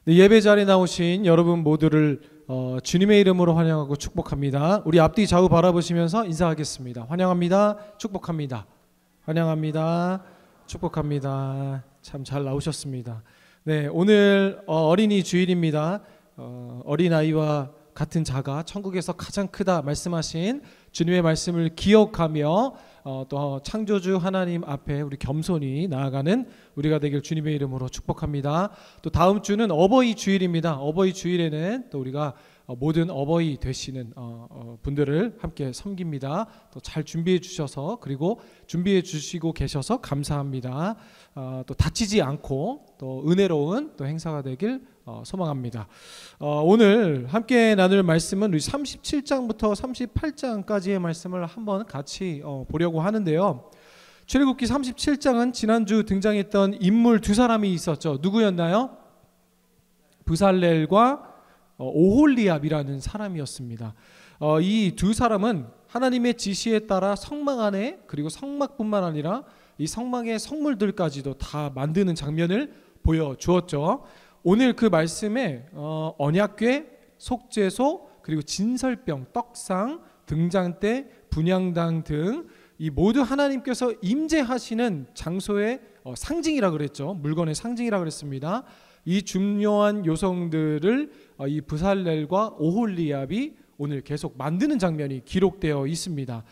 네, 예배 자리에 나오신 여러분 모두를 주님의 이름으로 환영하고 축복합니다. 우리 앞뒤 좌우 바라보시면서 인사하겠습니다. 환영합니다. 축복합니다. 환영합니다. 축복합니다. 참 잘 나오셨습니다. 네, 오늘 어린이 주일입니다. 어린아이와 같은 자가 천국에서 가장 크다 말씀하신 주님의 말씀을 기억하며 또 창조주 하나님 앞에 우리 겸손히 나아가는 우리가 되길 주님의 이름으로 축복합니다. 또 다음 주는 어버이 주일입니다. 어버이 주일에는 또 우리가 모든 어버이 되시는 분들을 함께 섬깁니다. 또 잘 준비해 주셔서 그리고 준비해 주시고 계셔서 감사합니다. 또 다치지 않고 또 은혜로운 또 행사가 되길 소망합니다. 오늘 함께 나눌 말씀은 우리 37장부터 38장까지의 말씀을 한번 같이 보려고 하는데요. 출애굽기 37장은 지난주 등장했던 인물 두 사람이 있었죠. 누구였나요? 브살렐과 오홀리압이라는 사람이었습니다. 이 두 사람은 하나님의 지시에 따라 성막 안에 그리고 성막뿐만 아니라 이 성막의 성물들까지도 다 만드는 장면을 보여주었죠. 오늘 그 말씀에 언약궤, 속죄소, 그리고 진설병, 떡상, 등잔대, 분향당 등 이 모두 하나님께서 임재하시는 장소의 상징이라 그랬죠. 물건의 상징이라 그랬습니다. 이 중요한 요소들을 이 브살렐과 오홀리압이 오늘 계속 만드는 장면이 기록되어 있습니다.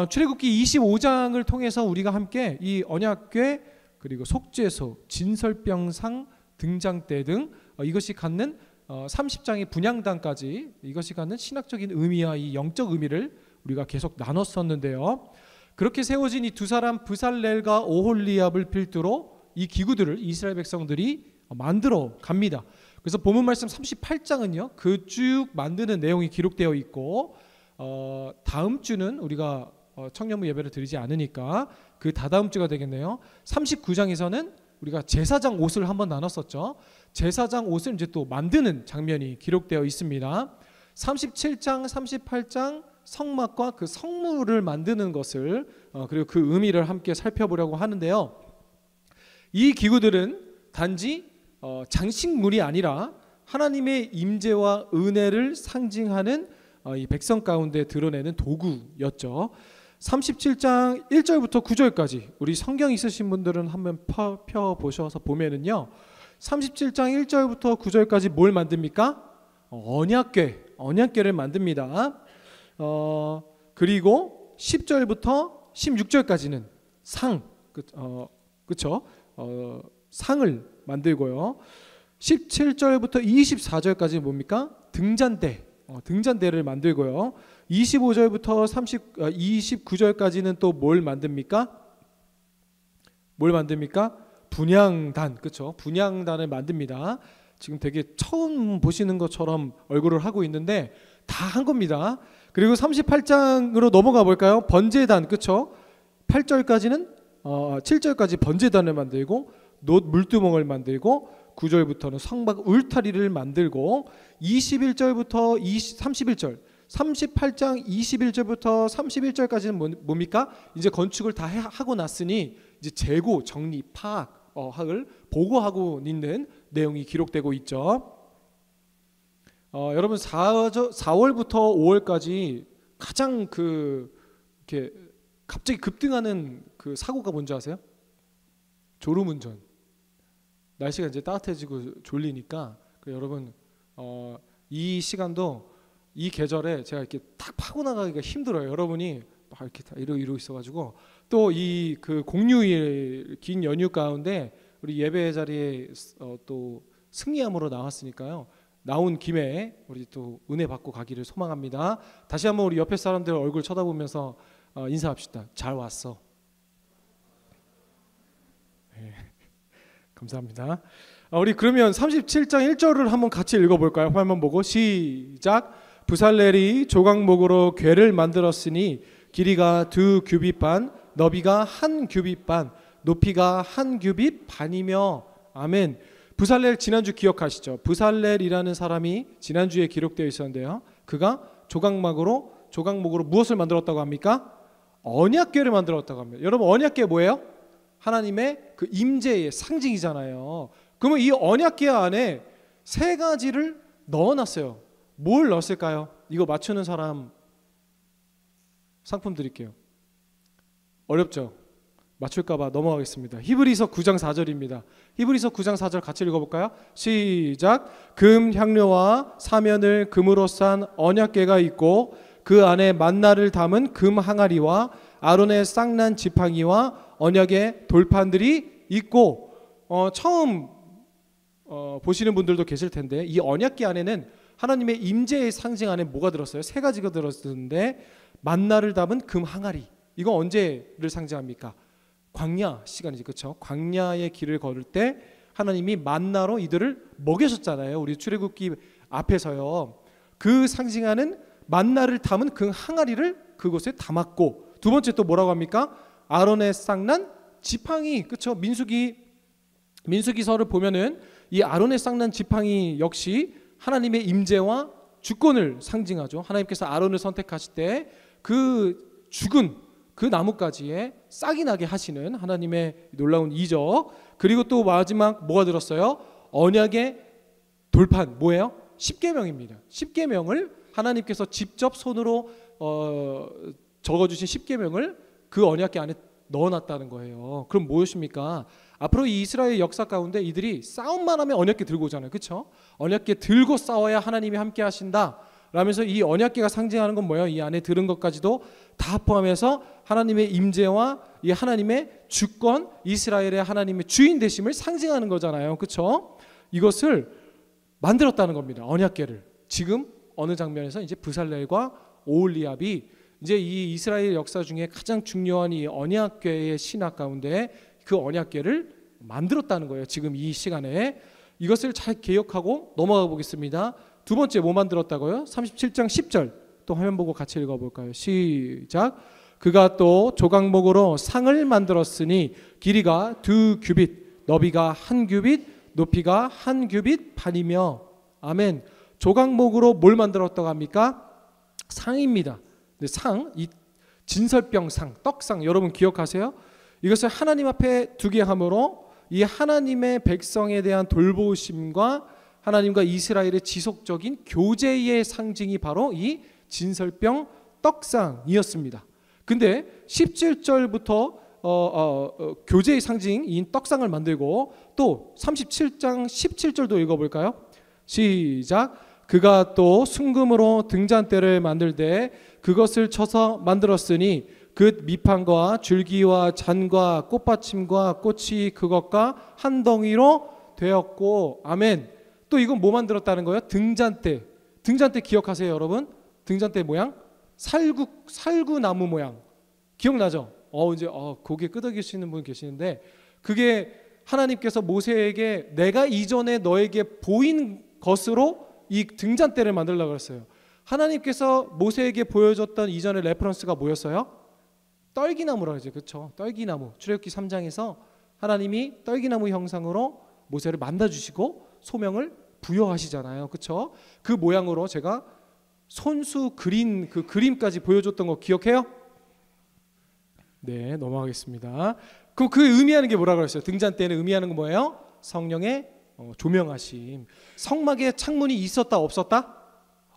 출애굽기 25장을 통해서 우리가 함께 이 언약궤 그리고 속죄소, 진설병상, 등잔대 등 이것이 갖는 30장의 분향단까지 이것이 갖는 신학적인 의미와 이 영적 의미를 우리가 계속 나눴었는데요. 그렇게 세워진 이 두 사람 브살렐과 오홀리압을 필두로 이 기구들을 이스라엘 백성들이 만들어 갑니다. 그래서 본문 말씀 38장은요 그 쭉 만드는 내용이 기록되어 있고 다음 주는 우리가 청년부 예배를 드리지 않으니까 그 다다음 주가 되겠네요. 39장에서는 우리가 제사장 옷을 한번 나눴었죠. 제사장 옷을 이제 또 만드는 장면이 기록되어 있습니다. 37장, 38장 성막과 그 성물을 만드는 것을 그리고 그 의미를 함께 살펴보려고 하는데요. 이 기구들은 단지 장식물이 아니라 하나님의 임재와 은혜를 상징하는 이 백성 가운데 드러내는 도구였죠. 37장 1절부터 9절까지 우리 성경 있으신 분들은 한번 펴보셔서 보면은요 37장 1절부터 9절까지 뭘 만듭니까? 언약궤를 만듭니다. 그리고 10절부터 16절까지는 그쵸? 상을 만들고요. 17절부터 24절까지 뭡니까? 등잔대를 만들고요. 25절부터 29절까지는 또 뭘 만듭니까? 분향단, 그렇죠? 분향단을 만듭니다. 지금 되게 처음 보시는 것처럼 얼굴을 하고 있는데 다 한 겁니다. 그리고 38장으로 넘어가 볼까요? 번제단, 그렇죠? 7절까지 번제단을 만들고 놋 물두멍을 만들고 9절부터는 성막 울타리를 만들고 21절부터 31절 38장 21절부터 31절까지는 뭡니까? 이제 건축을 다 하고 났으니 이제 재고, 정리, 파악을 보고하고 있는 내용이 기록되고 있죠. 여러분 4월부터 5월까지 가장 이렇게 갑자기 급등하는 그 사고가 뭔지 아세요? 졸음운전. 날씨가 이제 따뜻해지고 졸리니까 여러분 이 시간도 이 계절에 제가 이렇게 탁 파고 나가기가 힘들어요. 여러분이 막 이렇게 다 이러고 있어가지고 또 이 그 공휴일 긴 연휴 가운데 우리 예배 자리에 또 승리함으로 나왔으니까요. 나온 김에 우리 또 은혜 받고 가기를 소망합니다. 다시 한번 우리 옆에 사람들 얼굴 쳐다보면서 인사합시다. 잘 왔어. 네. 감사합니다. 우리 그러면 37장 1절을 한번 같이 읽어볼까요? 화면 보고 시작. 브살렐이 조각목으로 궤를 만들었으니 길이가 2규빗 반, 너비가 1규빗 반, 높이가 1규빗 반이며 아멘. 브살렐 지난주 기억하시죠? 브살렐이라는 사람이 지난주에 기록되어 있었는데요. 그가 조각목으로 무엇을 만들었다고 합니까? 언약궤를 만들었다고 합니다. 여러분 언약궤 뭐예요? 하나님의 그 임재의 상징이잖아요. 그러면 이 언약궤 안에 세 가지를 넣어놨어요. 뭘 넣었을까요? 이거 맞추는 사람 상품 드릴게요. 어렵죠? 맞출까봐 넘어가겠습니다. 히브리서 9장 4절입니다. 히브리서 9장 4절 같이 읽어볼까요? 시작. 금 향료와 사면을 금으로 싼 언약궤가 있고 그 안에 만나를 담은 금 항아리와 아론의 쌍난 지팡이와 언약의 돌판들이 있고, 처음 보시는 분들도 계실 텐데 이 언약궤 안에는 하나님의 임재의 상징 안에 뭐가 들었어요? 세 가지가 들었는데, 만나를 담은 금 항아리, 이거 언제를 상징합니까? 광야 시간이지, 그렇죠? 광야의 길을 걸을 때 하나님이 만나로 이들을 먹이셨잖아요. 우리 출애굽기 앞에서요. 그 상징하는 만나를 담은 그 항아리를 그곳에 담았고, 두 번째 또 뭐라고 합니까? 아론의 쌍난 지팡이, 그렇죠? 민수기서를 보면은 이 아론의 쌍난 지팡이 역시 하나님의 임재와 주권을 상징하죠. 하나님께서 아론을 선택하실 때 그 죽은 그 나뭇가지에 싹이 나게 하시는 하나님의 놀라운 이적. 그리고 또 마지막 뭐가 들었어요? 언약의 돌판, 뭐예요? 십계명입니다. 십계명을 하나님께서 직접 손으로 적어주신 십계명을 그 언약궤 안에 넣어놨다는 거예요. 그럼 무엇입니까? 앞으로 이 이스라엘 역사 가운데 이들이 싸움만 하면 언약궤 들고 오잖아요, 그렇죠? 언약궤 들고 싸워야 하나님이 함께 하신다 라면서 이 언약궤가 상징하는 건 뭐예요? 이 안에 들은 것까지도 다 포함해서 하나님의 임재와 이 하나님의 주권, 이스라엘의 하나님의 주인 되심을 상징하는 거잖아요, 그렇죠? 이것을 만들었다는 겁니다. 언약궤를. 지금 어느 장면에서 이제 브살렐과 오홀리압이 이제 이 이스라엘 역사 중에 가장 중요한 이 언약궤의 신학 가운데 그 언약궤를 만들었다는 거예요. 지금 이 시간에 이것을 잘 기억하고 넘어가 보겠습니다. 두 번째 뭐 만들었다고요? 37장 10절 또 화면 보고 같이 읽어볼까요? 시작. 그가 또 조각목으로 상을 만들었으니 길이가 2규빗, 너비가 1규빗, 높이가 1규빗 반이며. 아멘. 조각목으로 뭘 만들었다고 합니까? 상입니다. 상, 이 진설병상, 떡상, 여러분 기억하세요? 이것을 하나님 앞에 두게 함으로 이 하나님의 백성에 대한 돌보심과 하나님과 이스라엘의 지속적인 교제의 상징이 바로 이 진설병 떡상이었습니다. 근데 17절부터 교제의 상징인 떡상을 만들고 또 37장 17절도 읽어볼까요? 시작. 그가 또 순금으로 등잔대를 만들되 그것을 쳐서 만들었으니 그 밑판과 줄기와 잔과 꽃받침과 꽃이 그것과 한 덩이로 되었고. 아멘. 또 이건 뭐 만들었다는 거예요? 등잔대. 등잔대 기억하세요, 여러분? 등잔대 모양? 살구나무 모양. 기억나죠? 이제 고개 끄덕이시는 분 계시는데, 그게 하나님께서 모세에게 내가 이전에 너에게 보인 것으로 이 등잔대를 만들려고 했어요. 하나님께서 모세에게 보여줬던 이전의 레퍼런스가 뭐였어요? 떨기나무라고 하죠. 그렇죠? 떨기나무. 출애굽기 3장에서 하나님이 떨기나무 형상으로 모세를 만들어주시고 소명을 부여하시잖아요. 그렇죠? 그 모양으로 제가 손수 그린 그 그림까지 보여줬던 거 기억해요? 네, 넘어가겠습니다. 그럼 그 의미하는 게 뭐라고 그랬어요? 등잔대는 의미하는 건 뭐예요? 성령의 조명하심. 성막에 창문이 있었다 없었다?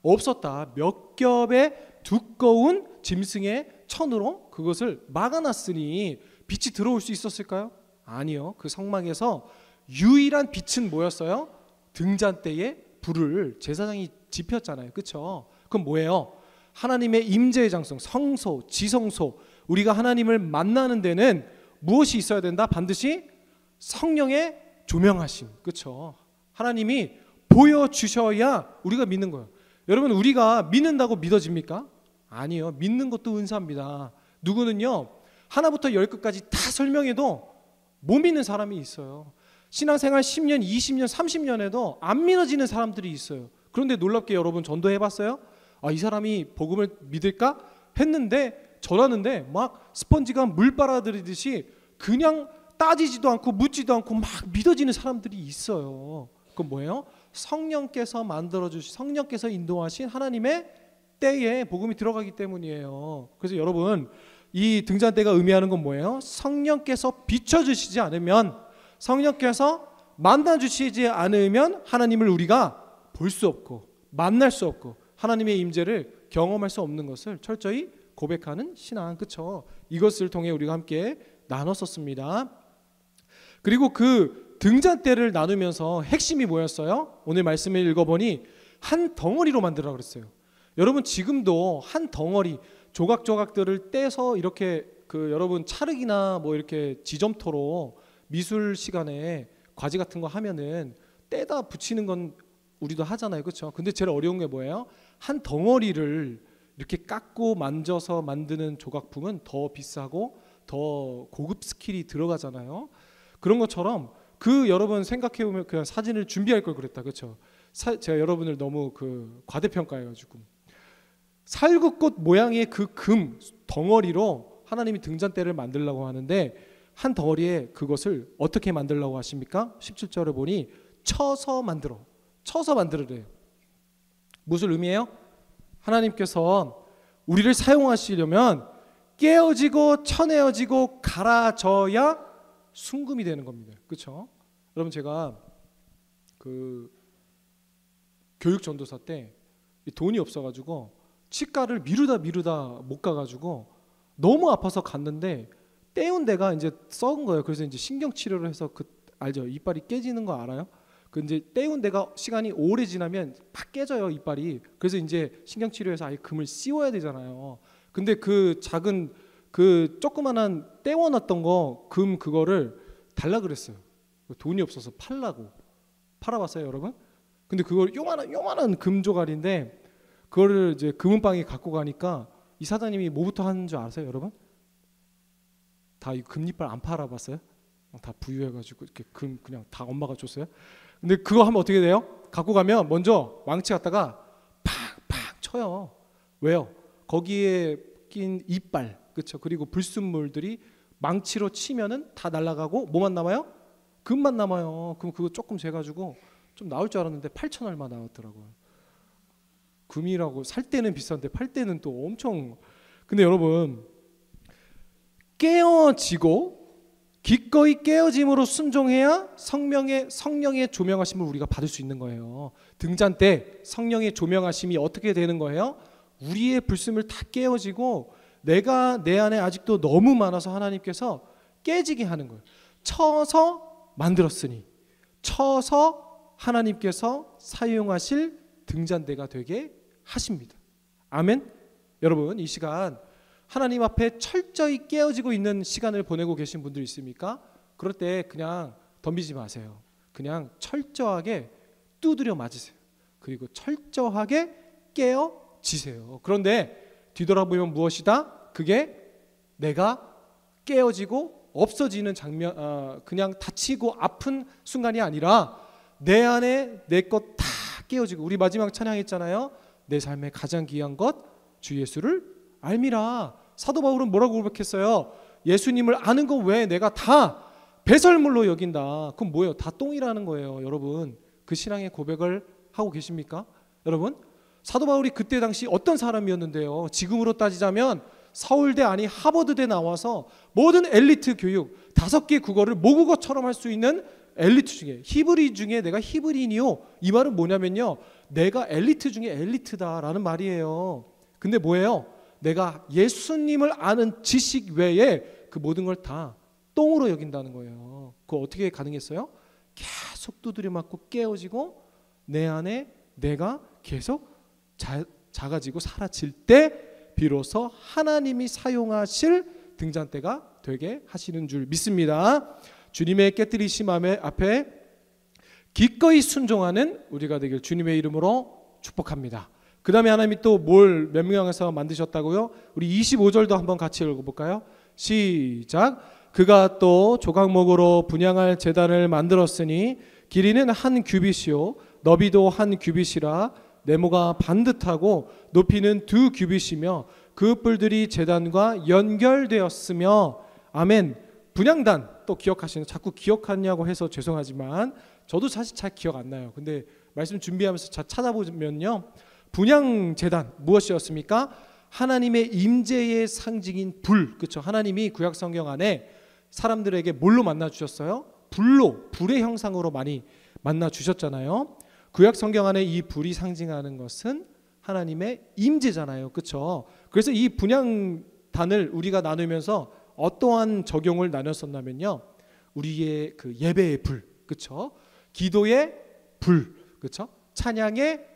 없었다. 몇 겹의 두꺼운 짐승의 천으로 그것을 막아놨으니 빛이 들어올 수 있었을까요? 아니요. 그 성막에서 유일한 빛은 뭐였어요? 등잔대에 불을 제사장이 지폈잖아요. 그렇죠? 그럼 뭐예요? 하나님의 임재의 장소, 성소, 지성소. 우리가 하나님을 만나는 데는 무엇이 있어야 된다? 반드시 성령의 조명하심. 그렇죠? 하나님이 보여주셔야 우리가 믿는 거예요. 여러분, 우리가 믿는다고 믿어집니까? 아니요. 믿는 것도 은사입니다. 누구는요, 하나부터 열 끝까지 다 설명해도 못 믿는 사람이 있어요. 신앙생활 10년, 20년, 30년에도 안 믿어지는 사람들이 있어요. 그런데 놀랍게 여러분 전도해봤어요? 이 사람이 복음을 믿을까? 했는데 전하는데 막 스펀지가 물 빨아들이듯이 그냥 따지지도 않고 묻지도 않고 막 믿어지는 사람들이 있어요. 그건 뭐예요? 성령께서 만들어주신, 성령께서 인도하신 하나님의 때에 복음이 들어가기 때문이에요. 그래서 여러분, 이 등잔대가 의미하는 건 뭐예요? 성령께서 비춰주시지 않으면, 성령께서 만나 주시지 않으면 하나님을 우리가 볼 수 없고 만날 수 없고 하나님의 임재를 경험할 수 없는 것을 철저히 고백하는 신앙, 그렇죠? 이것을 통해 우리가 함께 나눴었습니다. 그리고 그 등잔대를 나누면서 핵심이 뭐였어요? 오늘 말씀을 읽어보니 한 덩어리로 만들라고 그랬어요. 여러분 지금도 한 덩어리 조각조각들을 떼서 이렇게 여러분 찰흙이나 뭐 이렇게 지점토로 미술 시간에 과제 같은 거 하면은 떼다 붙이는 건 우리도 하잖아요, 그렇죠? 근데 제일 어려운 게 뭐예요? 한 덩어리를 이렇게 깎고 만져서 만드는 조각품은 더 비싸고 더 고급 스킬이 들어가잖아요. 그런 것처럼 여러분 생각해 보면 그냥 사진을 준비할 걸 그랬다, 그렇죠? 제가 여러분을 너무 과대평가해가지고 살구꽃 모양의 그 금 덩어리로 하나님이 등잔대를 만들려고 하는데 한 덩어리에 그것을 어떻게 만들려고 하십니까? 17절에 보니 쳐서 만들으래요. 무슨 의미예요? 하나님께서 우리를 사용하시려면 깨어지고 쳐내어지고 갈아져야 순금이 되는 겁니다. 그렇죠? 여러분 제가 교육 전도사 때 돈이 없어가지고 치과를 미루다 못 가가지고 너무 아파서 갔는데 떼운 데가 이제 썩은 거예요. 그래서 이제 신경 치료를 해서 알죠? 이빨이 깨지는 거 알아요? 이제 떼운 데가 시간이 오래 지나면 팍 깨져요, 이빨이. 그래서 이제 신경 치료해서 아예 금을 씌워야 되잖아요. 근데 작은 조그만한 떼워놨던 그거를 달라 그랬어요. 돈이 없어서 팔아봤어요, 여러분? 근데 그걸 요만한 금 조각인데 그거를 이제 금은방에 갖고 가니까 이 사장님이 뭐부터 하는 줄 아세요, 여러분? 다 이 금리빨 안 팔아봤어요? 다 부유해가지고 이렇게 금 그냥 다 엄마가 줬어요. 근데 그거 하면 어떻게 돼요? 갖고 가면 먼저 망치 갖다가 팍팍 쳐요. 왜요? 거기에 낀 이빨, 그렇죠? 그리고 불순물들이 망치로 치면은 다 날아가고 뭐만 남아요? 금만 남아요. 그럼 그거 조금 재가지고 좀 나올 줄 알았는데 8천 얼마 나왔더라고요. 금이라고 살 때는 비싼데 팔 때는 또 엄청. 근데 여러분 깨어지고 기꺼이 깨어짐으로 순종해야 성령의 조명하심을 우리가 받을 수 있는 거예요. 등잔대 성령의 조명하심이 어떻게 되는 거예요? 우리의 불순물 다 깨어지고 내가 내 안에 아직도 너무 많아서 하나님께서 깨지게 하는 거예요. 쳐서 만들었으니 쳐서 하나님께서 사용하실 등잔대가 되게 하십니다. 아멘. 여러분 이 시간 하나님 앞에 철저히 깨어지고 있는 시간을 보내고 계신 분들 있습니까? 그럴 때 그냥 덤비지 마세요. 그냥 철저하게 두드려 맞으세요. 그리고 철저하게 깨어지세요. 그런데 뒤돌아보면 무엇이다? 그게 내가 깨어지고 없어지는 장면, 그냥 다치고 아픈 순간이 아니라 내 안에 내 것 다 깨어지고. 우리 마지막 찬양했잖아요. 내 삶의 가장 귀한 것 주 예수를 알미라. 사도 바울은 뭐라고 고백했어요? 예수님을 아는 거 왜 내가 다 배설물로 여긴다. 그럼 뭐예요? 다 똥이라는 거예요. 여러분 그 신앙의 고백을 하고 계십니까? 여러분 사도 바울이 그때 당시 어떤 사람이었는데요? 지금으로 따지자면 서울대 아니 하버드대 나와서 모든 엘리트 교육 5개 국어를 모국어처럼 할 수 있는 엘리트 중에 히브리 중에 내가 히브리인이요. 이 말은 뭐냐면요, 내가 엘리트 중에 엘리트다라는 말이에요. 근데 뭐예요? 내가 예수님을 아는 지식 외에 그 모든 걸 다 똥으로 여긴다는 거예요. 그거 어떻게 가능했어요? 계속 두드려 맞고 깨어지고 내 안에 내가 계속 작아지고 사라질 때 비로소 하나님이 사용하실 등잔대가 되게 하시는 줄 믿습니다. 주님의 깨뜨리심 앞에 기꺼이 순종하는 우리가 되길 주님의 이름으로 축복합니다. 그 다음에 하나님이 또 뭘 몇 명에서 만드셨다고요? 우리 25절도 한번 같이 읽어볼까요? 시작. 그가 또 조각목으로 분향할 제단을 만들었으니 길이는 한 규빗이요 너비도 한 규빗이라 네모가 반듯하고 높이는 2 규빗이며 그 뿔들이 제단과 연결되었으며. 아멘. 분향단 또 기억하시는, 자꾸 기억하냐고 해서 죄송하지만 저도 사실 잘 기억 안 나요. 근데 말씀 준비하면서 잘 찾아보면요, 분향제단 무엇이었습니까? 하나님의 임재의 상징인 불, 그렇죠? 하나님이 구약 성경 안에 사람들에게 뭘로 만나 주셨어요? 불의 형상으로 많이 만나 주셨잖아요. 구약 성경 안에 이 불이 상징하는 것은 하나님의 임재잖아요. 그렇죠? 그래서 이 분향단을 우리가 나누면서 어떠한 적용을 나눴었냐면요. 우리의 그 예배의 불, 그렇죠? 기도의 불, 그렇죠? 찬양의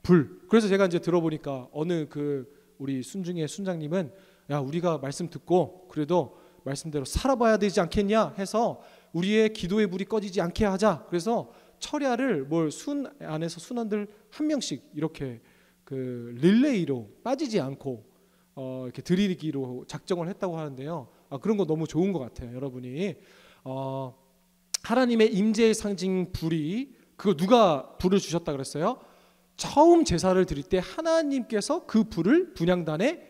불. 그래서 제가 이제 들어보니까 어느 그 우리 순중의 순장님은 야, 우리가 말씀 듣고 그래도 말씀대로 살아봐야 되지 않겠냐 해서 우리의 기도의 불이 꺼지지 않게 하자. 그래서 철야를 순 안에서 순원들 한 명씩 이렇게 그 릴레이로 빠지지 않고 이렇게 드리기로 작정을 했다고 하는데요. 그런 거 너무 좋은 것 같아요. 여러분이 하나님의 임재의 상징 불이 그거 누가 불을 주셨다 그랬어요? 처음 제사를 드릴 때 하나님께서 그 불을 분향단에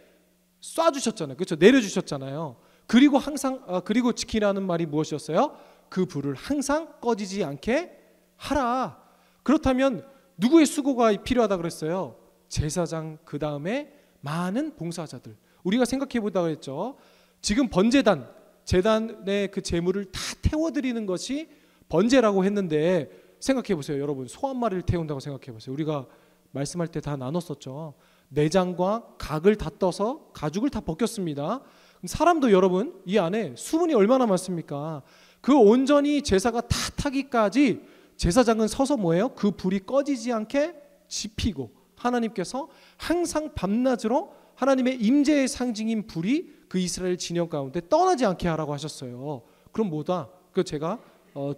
쏴주셨잖아요. 그렇죠? 내려주셨잖아요. 그리고 항상 그리고 지키라는 말이 무엇이었어요? 그 불을 항상 꺼지지 않게 하라. 그렇다면 누구의 수고가 필요하다 그랬어요? 제사장, 그 다음에 많은 봉사자들. 우리가 생각해 보다가 했죠. 지금 번제단, 제단의 그 제물을 다 태워드리는 것이 번제라고 했는데 생각해 보세요. 여러분, 소 한 마리를 태운다고 생각해 보세요. 우리가 말씀할 때 다 나눴었죠. 내장과 각을 다 떠서 가죽을 다 벗겼습니다. 사람도 여러분 이 안에 수분이 얼마나 많습니까? 그 온전히 제사가 다 타기까지 제사장은 서서 뭐예요? 그 불이 꺼지지 않게 지피고 하나님께서 항상 밤낮으로 하나님의 임재의 상징인 불이 그 이스라엘 진영 가운데 떠나지 않게 하라고 하셨어요. 그럼 뭐다? 그 제가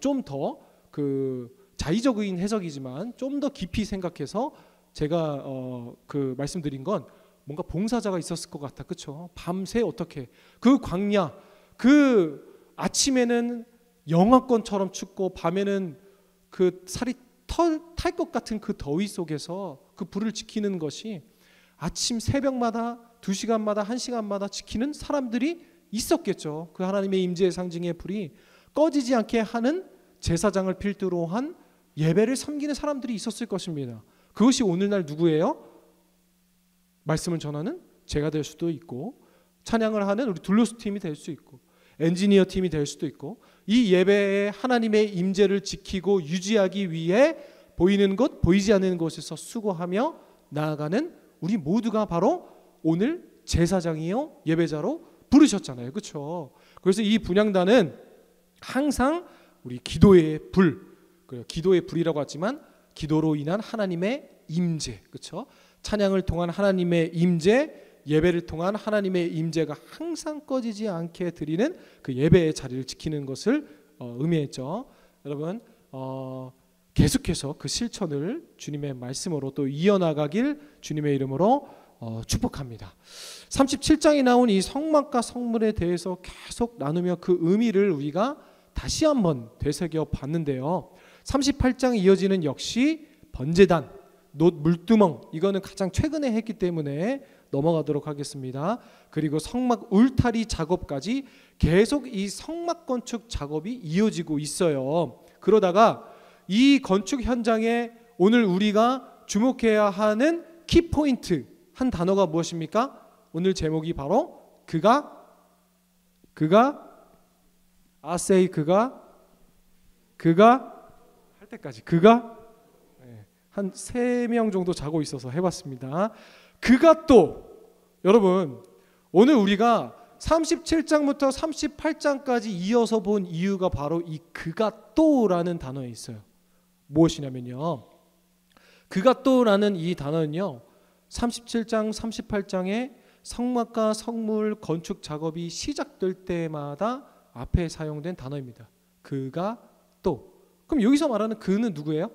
좀 더 그 자의적인 해석이지만 좀 더 깊이 생각해서 제가 그 말씀드린 건 뭔가 봉사자가 있었을 것 같아. 그렇죠? 밤새 어떻게 그 광야, 그 아침에는 영하권처럼 춥고 밤에는 그 살이 탈 것 같은 그 더위 속에서 그 불을 지키는 것이 아침 새벽마다 2시간마다 1시간마다 지키는 사람들이 있었겠죠. 그 하나님의 임재의 상징의 불이 꺼지지 않게 하는 제사장을 필두로 한 예배를 섬기는 사람들이 있었을 것입니다. 그것이 오늘날 누구예요? 말씀을 전하는 제가 될 수도 있고, 찬양을 하는 우리 둘로스 팀이 될 수 있고, 엔지니어 팀이 될 수도 있고, 이 예배에 하나님의 임재를 지키고 유지하기 위해 보이는 것, 보이지 않는 곳에서 수고하며 나아가는 우리 모두가 바로 오늘 제사장이요 예배자로 부르셨잖아요. 그렇죠? 그래서 이 분향단은 항상 우리 기도의 불, 기도의 불이라고 하지만 기도로 인한 하나님의 임재, 그렇죠? 찬양을 통한 하나님의 임재, 예배를 통한 하나님의 임재가 항상 꺼지지 않게 드리는 그 예배의 자리를 지키는 것을 의미했죠. 여러분 계속해서 그 실천을 주님의 말씀으로 또 이어나가길 주님의 이름으로 축복합니다. 37장에 나온 이 성막과 성물에 대해서 계속 나누며 그 의미를 우리가 다시 한번 되새겨 봤는데요. 38장 이어지는 역시 번제단, 놋 물두멍, 이거는 가장 최근에 했기 때문에 넘어가도록 하겠습니다. 그리고 성막 울타리 작업까지 계속 이 성막 건축 작업이 이어지고 있어요. 그러다가 이 건축 현장에 오늘 우리가 주목해야 하는 키포인트 한 단어가 무엇입니까? 오늘 제목이 바로 그가 아세이 그가 할 때까지 그가 한 3명 정도 자고 있어서 해봤습니다. 그가 또 여러분 오늘 우리가 37장부터 38장까지 이어서 본 이유가 바로 이 그가 또라는 단어에 있어요. 무엇이냐면요, 그가 또라는 이 단어는요 37장 38장에 성막과 성물 건축 작업이 시작될 때마다 앞에 사용된 단어입니다. 그가 또. 그럼 여기서 말하는 그는 누구예요?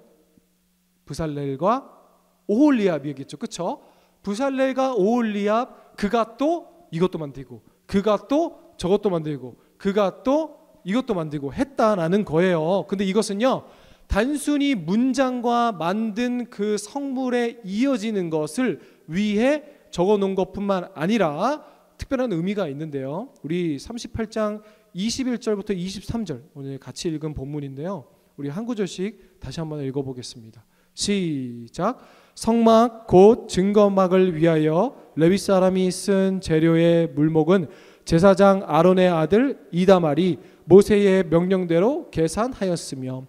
브살렐과 오홀리압이겠죠. 그렇죠? 브살렐과 오홀리압, 그가 또 이것도 만들고, 그가 또 저것도 만들고, 그가 또 이것도 만들고 했다라는 거예요. 근데 이것은요 단순히 문장과 만든 그 성물에 이어지는 것을 위해 적어놓은 것뿐만 아니라 특별한 의미가 있는데요. 우리 38장 21절부터 23절 오늘 같이 읽은 본문인데요. 우리 한 구절씩 다시 한번 읽어보겠습니다. 시작. 성막 곧 증거막을 위하여 레위 사람이 쓴 재료의 물목은 제사장 아론의 아들 이다말이 모세의 명령대로 계산하였으며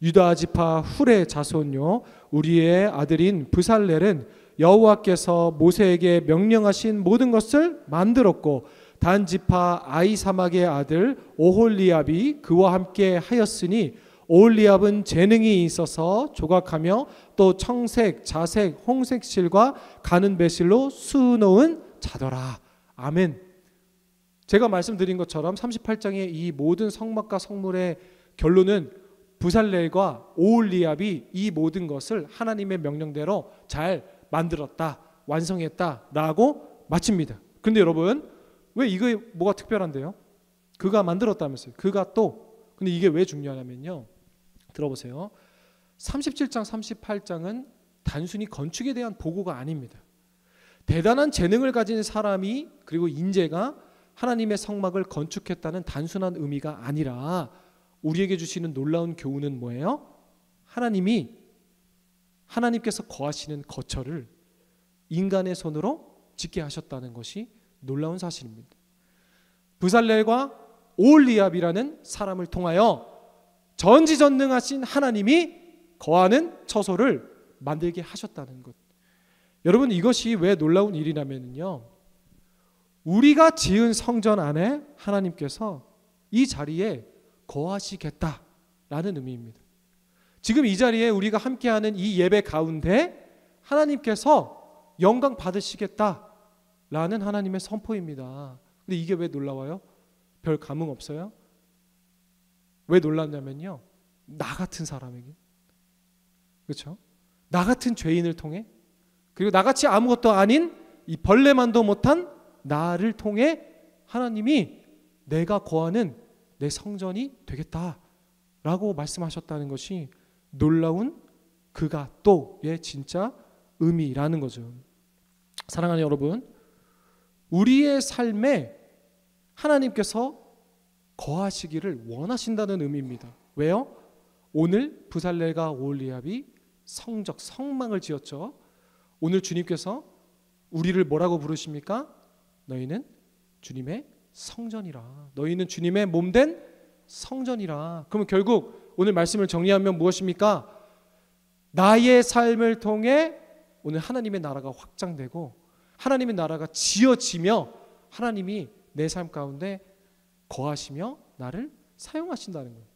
유다 지파 훌의 자손요 우리의 아들인 브살렐은 여호와께서 모세에게 명령하신 모든 것을 만들었고 단 지파 아히사막의 아들 오홀리압이 그와 함께 하였으니 오홀리압은 재능이 있어서 조각하며 또 청색, 자색, 홍색 실과 가는 배실로 수놓은 자더라. 아멘. 제가 말씀드린 것처럼 38장의 이 모든 성막과 성물의 결론은 브살렐과 오홀리압이 이 모든 것을 하나님의 명령대로 잘 만들었다, 완성했다라고 마칩니다. 그런데 여러분, 왜 이거 뭐가 특별한데요? 그가 만들었다면서요. 그가 또. 근데 이게 왜 중요하냐면요. 들어보세요. 37장, 38장은 단순히 건축에 대한 보고가 아닙니다. 대단한 재능을 가진 사람이 그리고 인재가 하나님의 성막을 건축했다는 단순한 의미가 아니라 우리에게 주시는 놀라운 교훈은 뭐예요? 하나님께서 거하시는 거처를 인간의 손으로 짓게 하셨다는 것이 놀라운 사실입니다. 브살렐과 오홀리압이라는 사람을 통하여 전지전능하신 하나님이 거하는 처소를 만들게 하셨다는 것. 여러분, 이것이 왜 놀라운 일이냐면요, 우리가 지은 성전 안에 하나님께서 이 자리에 거하시겠다라는 의미입니다. 지금 이 자리에 우리가 함께하는 이 예배 가운데 하나님께서 영광 받으시겠다라는 하나님의 선포입니다. 근데 이게 왜 놀라워요? 별 감흥 없어요? 왜 놀랐냐면요, 나 같은 사람에게, 그렇죠? 나 같은 죄인을 통해, 그리고 나같이 아무것도 아닌 이 벌레만도 못한 나를 통해 하나님이 내가 거하는 내 성전이 되겠다라고 말씀하셨다는 것이 놀라운 그가 또의 진짜 의미라는 거죠. 사랑하는 여러분, 우리의 삶에 하나님께서 거하시기를 원하신다는 의미입니다. 왜요? 오늘 브살렐과 오홀리압이 성막을 지었죠. 오늘 주님께서 우리를 뭐라고 부르십니까? 너희는 주님의 성전이라. 너희는 주님의 몸된 성전이라. 그러면 결국 오늘 말씀을 정리하면 무엇입니까? 나의 삶을 통해 오늘 하나님의 나라가 확장되고 하나님의 나라가 지어지며 하나님이 내 삶 가운데 거하시며 나를 사용하신다는 거예요.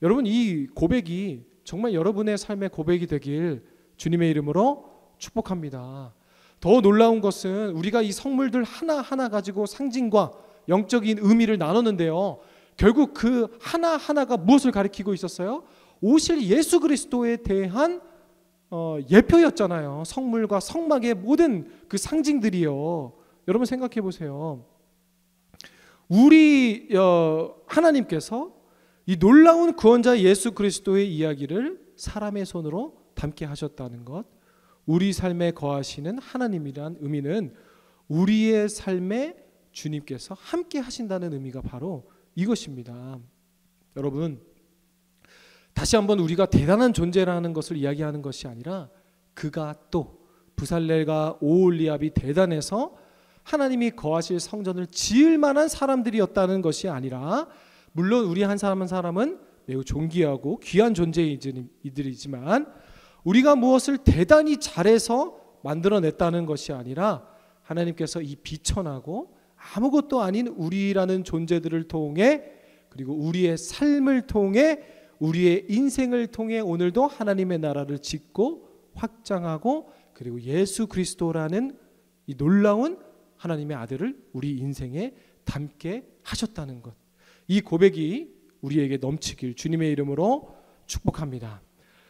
여러분, 이 고백이 정말 여러분의 삶의 고백이 되길 주님의 이름으로 축복합니다. 더 놀라운 것은 우리가 이 성물들 하나하나 가지고 상징과 영적인 의미를 나눴는데요, 결국 그 하나하나가 무엇을 가리키고 있었어요? 오실 예수 그리스도에 대한 예표였잖아요. 성물과 성막의 모든 그 상징들이요. 여러분 생각해 보세요. 우리 하나님께서 이 놀라운 구원자 예수 그리스도의 이야기를 사람의 손으로 담게 하셨다는 것, 우리 삶에 거하시는 하나님이란 의미는 우리의 삶에 주님께서 함께 하신다는 의미가 바로 이것입니다. 여러분, 다시 한번 우리가 대단한 존재라는 것을 이야기하는 것이 아니라 그가 또 브살렐과 오홀리압이 대단해서 하나님이 거하실 성전을 지을 만한 사람들이었다는 것이 아니라, 물론 우리 한 사람 한 사람은 매우 존귀하고 귀한 존재이들이지만 우리가 무엇을 대단히 잘해서 만들어냈다는 것이 아니라 하나님께서 이 비천하고 아무것도 아닌 우리라는 존재들을 통해, 그리고 우리의 삶을 통해, 우리의 인생을 통해 오늘도 하나님의 나라를 짓고 확장하고, 그리고 예수 그리스도라는 이 놀라운 하나님의 아들을 우리 인생에 담게 하셨다는 것, 이 고백이 우리에게 넘치길 주님의 이름으로 축복합니다.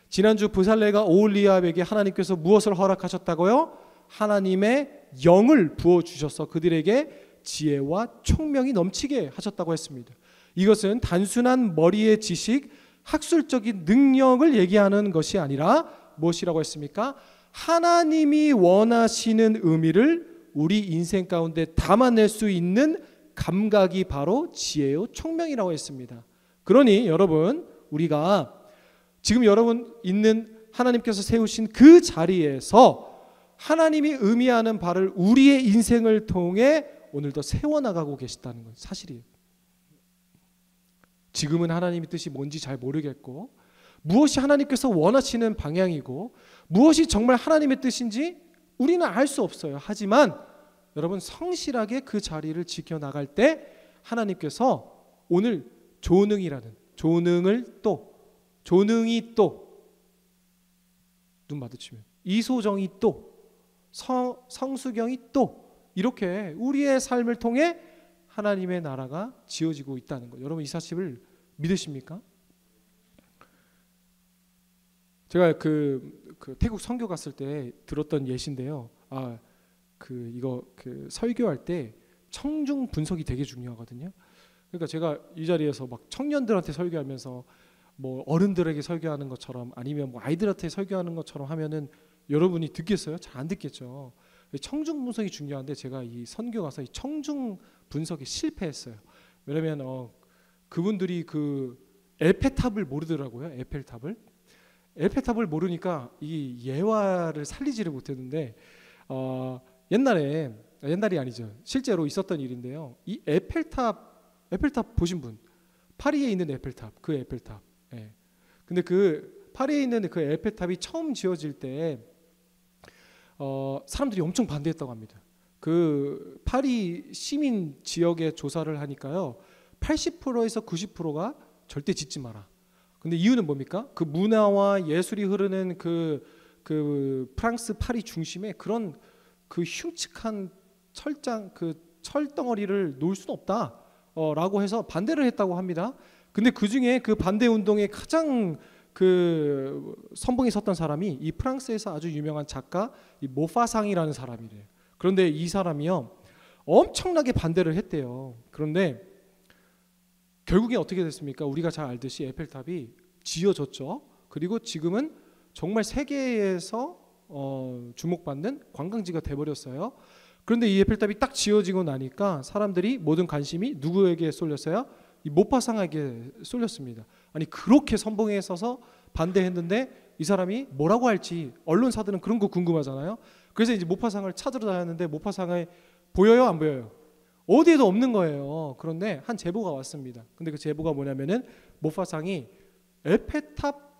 지난주 브살렐과 오홀리압에게 하나님께서 무엇을 허락하셨다고요? 하나님의 영을 부어주셔서 그들에게 지혜와 총명이 넘치게 하셨다고 했습니다. 이것은 단순한 머리의 지식, 학술적인 능력을 얘기하는 것이 아니라 무엇이라고 했습니까? 하나님이 원하시는 의미를 우리 인생 가운데 담아낼 수 있는 감각이 바로 지혜요 총명이라고 했습니다. 그러니 여러분, 우리가 지금 여러분 있는 하나님께서 세우신 그 자리에서 하나님이 의미하는 바를 우리의 인생을 통해 오늘도 세워나가고 계시다는 건 사실이에요. 지금은 하나님의 뜻이 뭔지 잘 모르겠고, 무엇이 하나님께서 원하시는 방향이고 무엇이 정말 하나님의 뜻인지 우리는 알 수 없어요. 하지만 여러분, 성실하게 그 자리를 지켜나갈 때 하나님께서 오늘 조능이라는, 조능이 또 눈 마주치면, 이소정이 또, 성수경이 또, 이렇게 우리의 삶을 통해 하나님의 나라가 지어지고 있다는 것, 여러분 이 사실을 믿으십니까? 제가 그 태국 선교 갔을 때 들었던 예시인데요. 이거 설교할 때 청중 분석이 되게 중요하거든요. 그러니까 제가 이 자리에서 막 청년들한테 설교하면서 뭐 어른들에게 설교하는 것처럼, 아니면 뭐 아이들한테 설교하는 것처럼 하면은 여러분이 듣겠어요? 잘 안 듣겠죠. 청중 분석이 중요한데 제가 이 선교 가서 이 청중 분석에 실패했어요. 왜냐면 그분들이 그 에펠탑을 모르더라고요. 에펠탑을 모르니까 이 예화를 살리지를 못했는데, 옛날이 아니죠. 실제로 있었던 일인데요. 이 에펠탑 보신 분, 파리에 있는 에펠탑, 그 에펠탑. 예. 근데 그 파리에 있는 그 에펠탑이 처음 지어질 때 사람들이 엄청 반대했다고 합니다. 그 파리 시민 지역에 조사를 하니까요, 80%에서 90%가 절대 짓지 마라. 근데 이유는 뭡니까? 그 문화와 예술이 흐르는 그 프랑스 파리 중심에 그런 그 흉측한 철덩어리를 놓을 수는 없다 라고 해서 반대를 했다고 합니다. 근데 그 중에 그 반대 운동에 가장 그 선봉에 섰던 사람이 이 프랑스에서 아주 유명한 작가 이 모파상이라는 사람이래요. 그런데 이 사람이요, 엄청나게 반대를 했대요. 그런데 결국에 어떻게 됐습니까? 우리가 잘 알듯이 에펠탑이 지어졌죠. 그리고 지금은 정말 세계에서 주목받는 관광지가 돼버렸어요. 그런데 이 에펠탑이 딱 지어지고 나니까 사람들이 모든 관심이 누구에게 쏠렸어요? 이 모파상에게 쏠렸습니다. 아니, 그렇게 선봉에 서서 반대했는데 이 사람이 뭐라고 할지 언론사들은 그런 거 궁금하잖아요. 그래서 이제 모파상을 찾으러 다녔는데 모파상에 보여요, 안 보여요? 어디에도 없는 거예요. 그런데 한 제보가 왔습니다. 근데 그 제보가 뭐냐면은 모파상이 에펠탑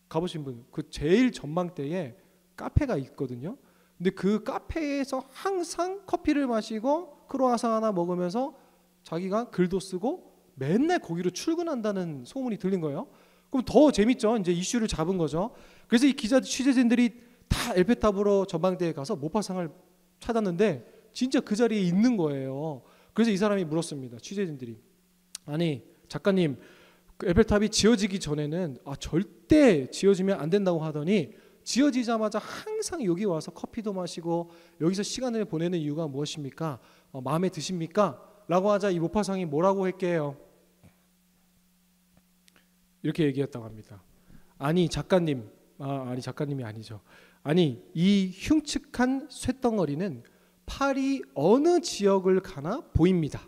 가보신 분, 그 제일 전망대에 카페가 있거든요. 근데 그 카페에서 항상 커피를 마시고 크로아상 하나 먹으면서 자기가 글도 쓰고 맨날 거기로 출근한다는 소문이 들린 거예요. 그럼 더 재밌죠. 이제 이슈를 잡은 거죠. 그래서 이 취재진들이 다 에펠탑으로 전망대에 가서 모파상을 찾았는데 진짜 그 자리에 있는 거예요. 그래서 이 사람이 물었습니다. 취재진들이, 아니 작가님, 그 에펠탑이 지어지기 전에는 절대 지어지면 안 된다고 하더니 지어지자마자 항상 여기 와서 커피도 마시고 여기서 시간을 보내는 이유가 무엇입니까? 마음에 드십니까? 라고 하자 이 모파상이 뭐라고 했게요? 이렇게 얘기했다고 합니다. 아니 작가님, 아니 작가님이 아니죠. 아니, 이 흉측한 쇳덩어리는 파리 어느 지역을 가나 보입니다.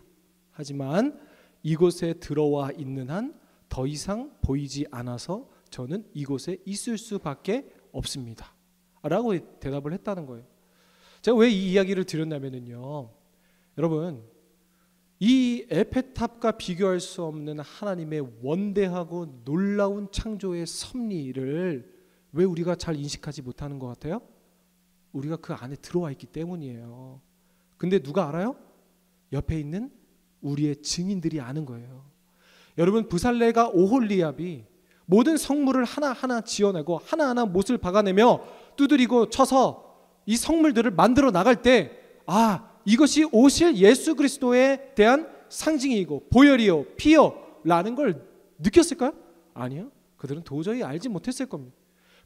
하지만 이곳에 들어와 있는 한 더 이상 보이지 않아서 저는 이곳에 있을 수밖에 없습니다. 라고 대답을 했다는 거예요. 제가 왜 이 이야기를 드렸냐면요, 여러분, 이 에펠탑과 비교할 수 없는 하나님의 원대하고 놀라운 창조의 섭리를 왜 우리가 잘 인식하지 못하는 것 같아요? 우리가 그 안에 들어와 있기 때문이에요. 근데 누가 알아요? 옆에 있는 우리의 증인들이 아는 거예요. 여러분, 부살레가 오홀리압이 모든 성물을 하나하나 지어내고 하나하나 못을 박아내며 두드리고 쳐서 이 성물들을 만들어 나갈 때, 이것이 오실 예수 그리스도에 대한 상징이고 보혈이요 피요 라는 걸 느꼈을까요? 아니요. 그들은 도저히 알지 못했을 겁니다.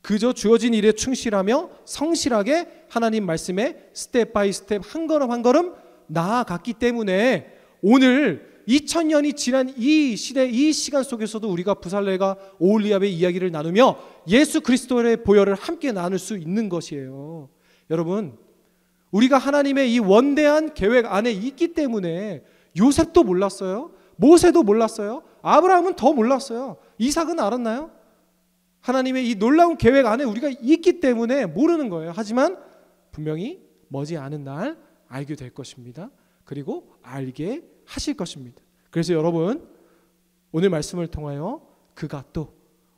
그저 주어진 일에 충실하며 성실하게 하나님 말씀에 스텝 바이 스텝 한 걸음 한 걸음 나아갔기 때문에 오늘 2000년이 지난 이 시대, 이 시간 속에서도 우리가 부살레가 오홀리압의 이야기를 나누며 예수 그리스도의 보혈을 함께 나눌 수 있는 것이에요. 여러분, 우리가 하나님의 이 원대한 계획 안에 있기 때문에 요셉도 몰랐어요. 모세도 몰랐어요. 아브라함은 더 몰랐어요. 이삭은 알았나요? 하나님의 이 놀라운 계획 안에 우리가 있기 때문에 모르는 거예요. 하지만 분명히 머지않은 날 알게 될 것입니다. 그리고 알게 하실 것입니다. 그래서 여러분, 오늘 말씀을 통하여 그가 또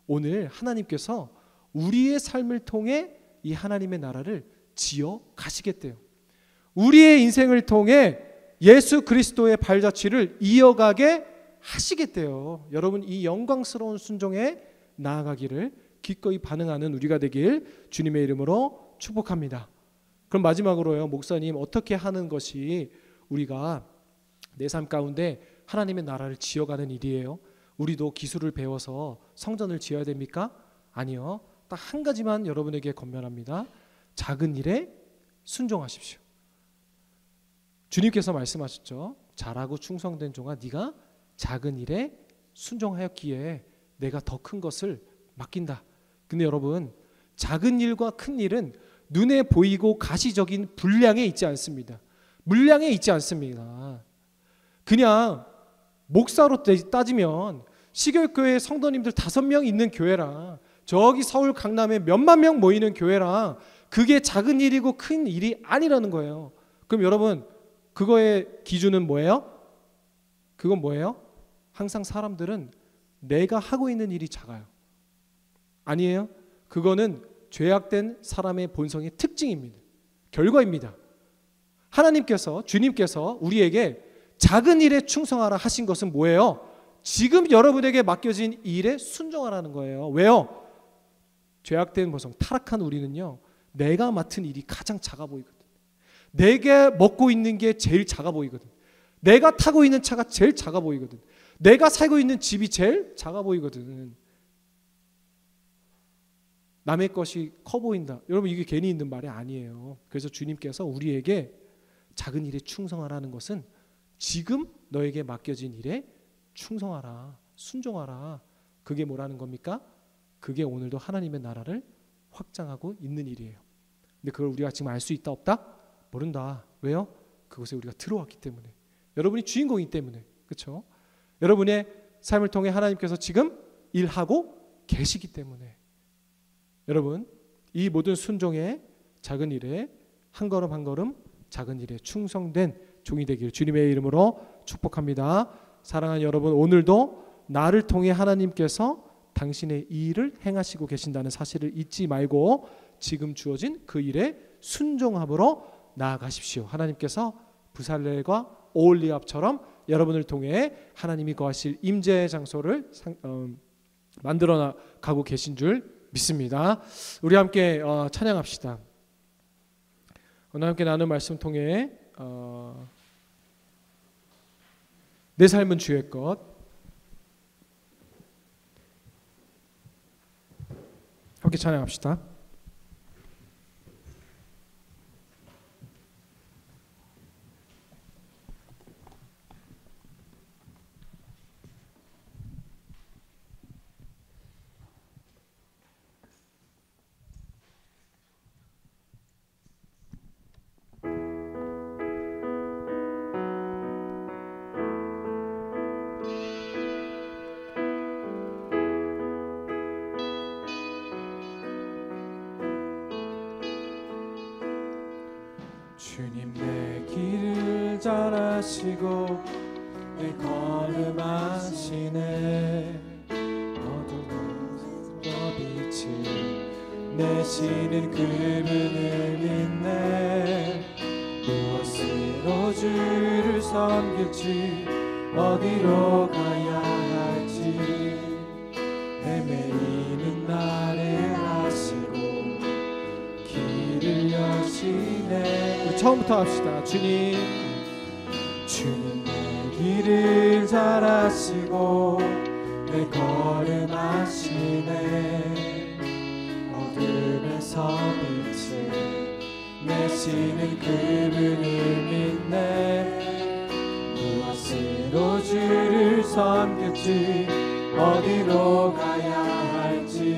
오늘 하나님께서 우리의 삶을 통해 이 하나님의 나라를 지어 가시겠대요. 우리의 인생을 통해 예수 그리스도의 발자취를 이어가게 하시겠대요. 여러분, 이 영광스러운 순종에 나아가기를 기꺼이 반응하는 우리가 되길 주님의 이름으로 축복합니다. 그럼 마지막으로요, 목사님, 어떻게 하는 것이 우리가 내 삶 가운데 하나님의 나라를 지어가는 일이에요? 우리도 기술을 배워서 성전을 지어야 됩니까? 아니요. 딱 한 가지만 여러분에게 권면합니다. 작은 일에 순종하십시오. 주님께서 말씀하셨죠. 잘하고 충성된 종아, 네가 작은 일에 순종하였기에 내가 더 큰 것을 맡긴다. 근데 여러분, 작은 일과 큰 일은 눈에 보이고 가시적인 분량에 있지 않습니다. 물량에 있지 않습니다. 그냥 목사로 따지면 시결교회 성도님들 5명 있는 교회랑 저기 서울 강남에 몇만 명 모이는 교회랑 그게 작은 일이고 큰 일이 아니라는 거예요. 그럼 여러분, 그거의 기준은 뭐예요? 그건 뭐예요? 항상 사람들은 내가 하고 있는 일이 작아요. 아니에요. 그거는 죄악된 사람의 본성의 특징입니다. 결과입니다. 하나님께서, 주님께서 우리에게 작은 일에 충성하라 하신 것은 뭐예요? 지금 여러분에게 맡겨진 일에 순종하라는 거예요. 왜요? 죄악된 본성, 타락한 우리는요, 내가 맡은 일이 가장 작아 보이거든. 내가 먹고 있는 게 제일 작아 보이거든. 내가 타고 있는 차가 제일 작아 보이거든. 내가 살고 있는 집이 제일 작아 보이거든. 남의 것이 커 보인다. 여러분, 이게 괜히 있는 말이 아니에요. 그래서 주님께서 우리에게 작은 일에 충성하라는 것은 지금 너에게 맡겨진 일에 충성하라, 순종하라. 그게 뭐라는 겁니까? 그게 오늘도 하나님의 나라를 확장하고 있는 일이에요. 근데 그걸 우리가 지금 알 수 있다 없다? 모른다. 왜요? 그곳에 우리가 들어왔기 때문에. 여러분이 주인공이기 때문에. 그렇죠? 여러분의 삶을 통해 하나님께서 지금 일하고 계시기 때문에. 여러분, 이 모든 순종의 작은 일에 한 걸음 한 걸음 작은 일에 충성된 종이 되길 주님의 이름으로 축복합니다. 사랑하는 여러분, 오늘도 나를 통해 하나님께서 당신의 일을 행하시고 계신다는 사실을 잊지 말고 지금 주어진 그 일에 순종함으로 나아가십시오. 하나님께서 부살렐과 오홀리압처럼 여러분을 통해 하나님이 거하실 임재의 장소를 만들어 가고 계신 줄 믿습니다. 우리 함께 찬양합시다. 오늘 함께 나눈 말씀 통해 내 삶은 주의 것, 함께 찬양합시다. 주님, 내 길을 잘 아시고 내 걸음 아시네. 어두운 빛을 내시는 그분을 믿네. 무엇으로 주를 섬길지 어디로 가야 할지 헤매이는 나를 아시고 길을 여시네. 우리 처음부터 합시다. 주님, 내 길을 잘 아시고 내 걸음 아시네. 어둠에서 빛을 내시는 그분을 믿네. 무엇으로 주를 섬길지 어디로 가야 할지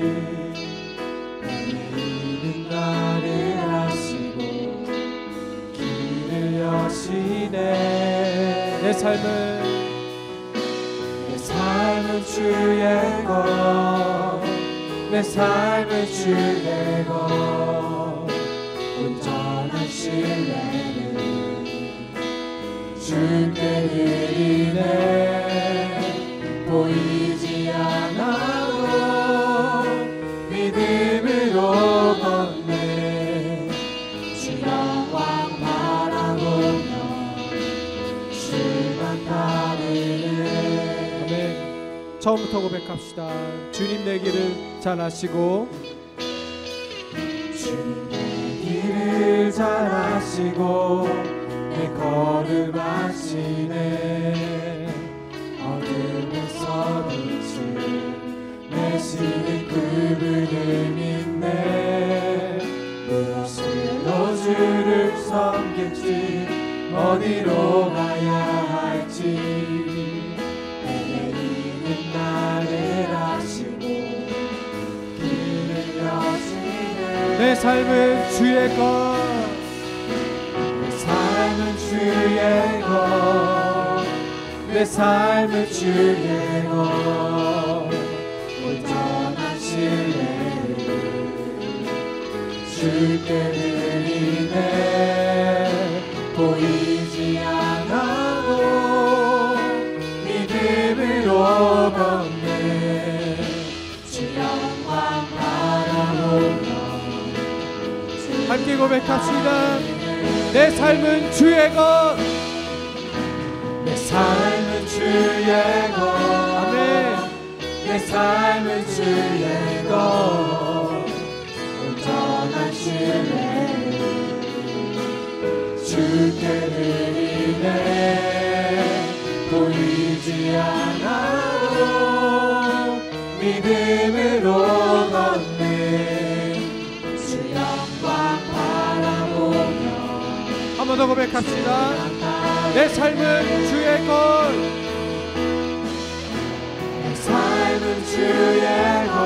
헤매이는 나를 아시고 길을 여시네. 내 삶은 주의 것, 내 삶은 주의 것. 온전한 신뢰를 주께 드리네. 보이지 않아도 믿음으로 걷네. 주 영광 바라보며 주만 따르네. 아멘. 처음부터 고백합시다. 주님 내 길을 잘 아시고 주님 내 길을 잘 아시고 내 걸음 아시네. 어둠에서 빛을 내시는 그분을 믿네. 무엇으로 주를 섬길지 어디로 가야 할지 내리는 나를 아시고 길을 여시네. 내 삶은 주의 것, 내 삶은 주의 것, 내 삶은 주의 것. 온전한 신뢰를 주께 드리네. 보이지 않아도 믿음으로 걷네. 주 영광 바라보며 함께 고백합시다. 내 삶은 주의 것, 내 삶은 주의 것. 아멘. 내 삶은 주의 것. 온전한 신뢰를 주께 드리네. 보이지 않아도 믿음으로 걷네. 주 영광 바라보며 한 번 더 고백합시다. 내 삶은 주의 것, 내 삶은 주의 것.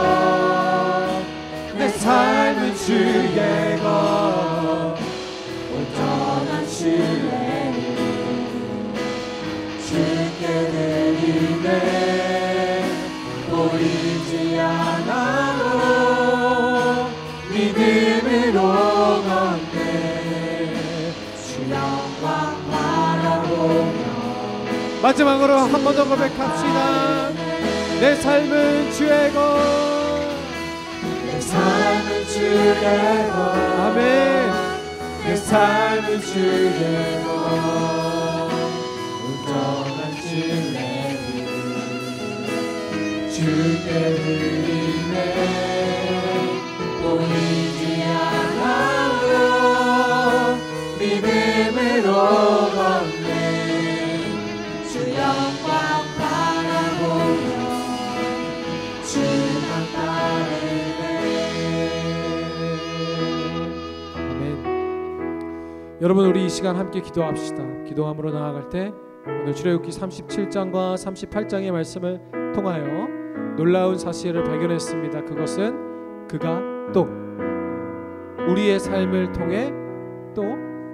내 삶은 주의 것. 온전한 신뢰를 주께 드리네. 보이지 않아도 믿음으로 걷네. 주 영광 바라보며 마지막으로 한 번 더 고백합시다. 내 삶은 주의 것, 내 삶은 주의 것. 아멘. 내 삶은 주의 것. 온전한 신뢰를 주께 드리네. 보이지 않아도 믿음으로 걷네. 주 영광 바라보며 주만 따르네. 아멘. 여러분, 우리 이 시간 함께 기도합시다. 기도함으로 나아갈 때 오늘 출애굽기 37장과 38장의 말씀을 통하여 놀라운 사실을 발견했습니다. 그것은 그가 또 우리의 삶을 통해 또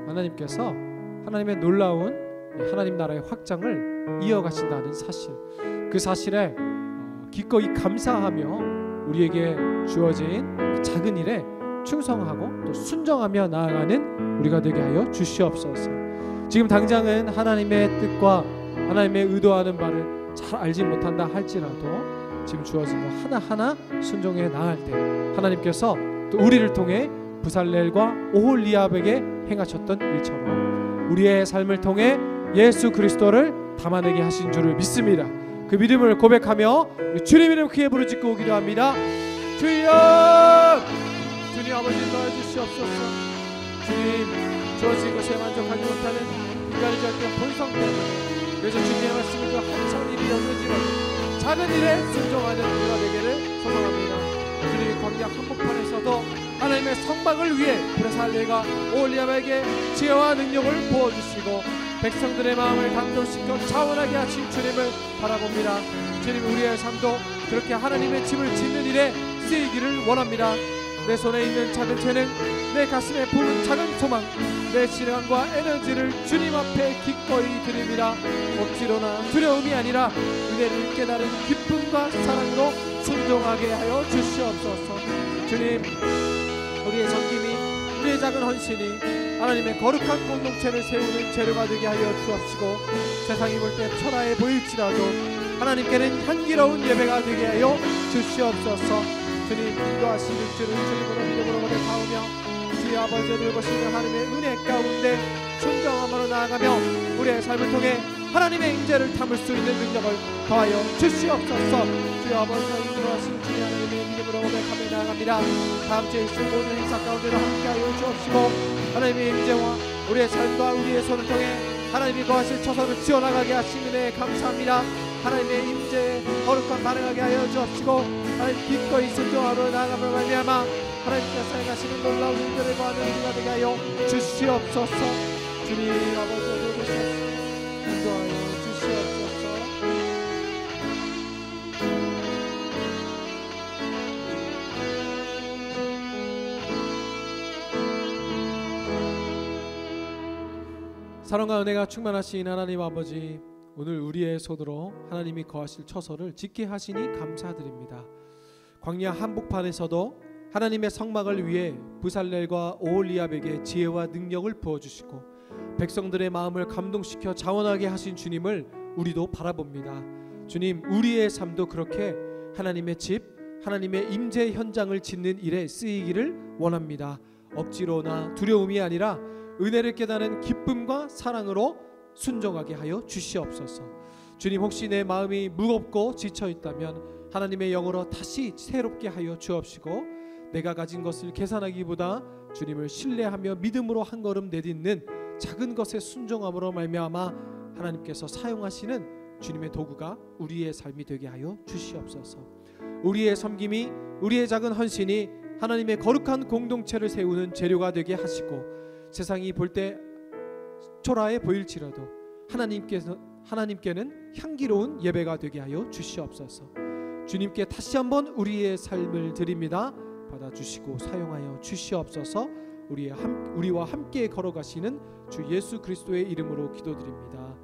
하나님께서 하나님의 놀라운 하나님 나라의 확장을 이어가신다는 사실, 그 사실에 기꺼이 감사하며 우리에게 주어진 그 작은 일에 충성하고 또 순종하며 나아가는 우리가 되게 하여 주시옵소서. 지금 당장은 하나님의 뜻과 하나님의 의도하는 바를 잘 알지 못한다 할지라도 지금 주어진 거 하나하나 순종해 나갈 때 하나님께서 또 우리를 통해 부살렐과 오홀리압에게 행하셨던 일처럼 우리의 삶을 통해 예수 그리스도를 담아내게 하신 줄을 믿습니다. 그 믿음을 고백하며 우리 주님 이름 크게 부르짖고 기도합니다. 주여, 주님 아버지 도와주시옵소서. 주님, 주어진 것에 만족하지 못하는 인간의 절대 본성 때문에 그래서 주님의 말씀을 한참 일이 여겨지는 작은 일에 순종하는 우리가 되기를 소망합니다. 주님, 광야 한복판에서도 하나님의 성막을 위해 부살렐과 오홀리압에게 지혜와 능력을 부어주시고 백성들의 마음을 감동시켜 자원하게 하신 주님을 바라봅니다. 주님, 우리의 삶도 그렇게 하나님의 집을 짓는 일에 쓰이기를 원합니다. 내 손에 있는 작은 재능, 내 가슴에 부은 작은 소망, 내 시간과 에너지를 주님 앞에 기꺼이 드립니다. 억지로나 두려움이 아니라 은혜를 깨달은 기쁨과 사랑으로 순종하게 하여 주시옵소서. 주님, 우리의 섬김이, 우리의 작은 헌신이 하나님의 거룩한 공동체를 세우는 재료가 되게 하여 주옵시고 세상이 볼 때 천하에 보일지라도 하나님께는 향기로운 예배가 되게 하여 주시옵소서. 주님 인도하시는 주를 주님으로 믿음으로 고백하오며 주의 아버지의 돌보시는 하나님의 은혜 가운데 순종함으로 나아가며 우리의 삶을 통해 하나님의 임재를 담을 수 있는 능력을 더하여 주시옵소서. 주의 아버지가 인도하시는 주의 하나님의 믿음으로 고백하며 나아갑니다. 다음 주에 있을 모든 행사 가운데로 함께하여 주옵시고 하나님의 임재와 우리의 삶과 우리의 손을 통해 하나님이 거하실 처소를 지어나가게 하시는 데 감사합니다. 하나님의 임재에 거룩한 반응하게 하여 주옵시고 하나님 기꺼이 순종하러 나아가며 말미암아 하나님께서 사용하시는 놀라운 일들을 보아하는 우리가 되게 하여 주시옵소서. 주님 아버지의 돌보시옵소서. 인도하여 주시옵소서. 사랑과 은혜가 충만하신 하나님 아버지, 오늘 우리의 손으로 하나님이 거하실 처소를 짓게 하시니 감사드립니다. 광야 한복판에서도 하나님의 성막을 위해 브살렐과 오홀리압에게 지혜와 능력을 부어주시고 백성들의 마음을 감동시켜 자원하게 하신 주님을 우리도 바라봅니다. 주님, 우리의 삶도 그렇게 하나님의 집, 하나님의 임재 현장을 짓는 일에 쓰이기를 원합니다. 억지로나 두려움이 아니라 은혜를 깨닫는 기쁨과 사랑으로 순종하게 하여 주시옵소서. 주님, 혹시 내 마음이 무겁고 지쳐있다면 하나님의 영으로 다시 새롭게 하여 주옵시고 내가 가진 것을 계산하기보다 주님을 신뢰하며 믿음으로 한 걸음 내딛는 작은 것에 순종함으로 말미암아 하나님께서 사용하시는 주님의 도구가 우리의 삶이 되게 하여 주시옵소서. 우리의 섬김이, 우리의 작은 헌신이 하나님의 거룩한 공동체를 세우는 재료가 되게 하시고 세상이 볼 때 초라해 보일지라도 하나님께는 향기로운 예배가 되게 하여 주시옵소서. 주님께 다시 한번 우리의 삶을 드립니다. 받아주시고 사용하여 주시옵소서. 우리와 함께 걸어가시는 주 예수 그리스도의 이름으로 기도드립니다.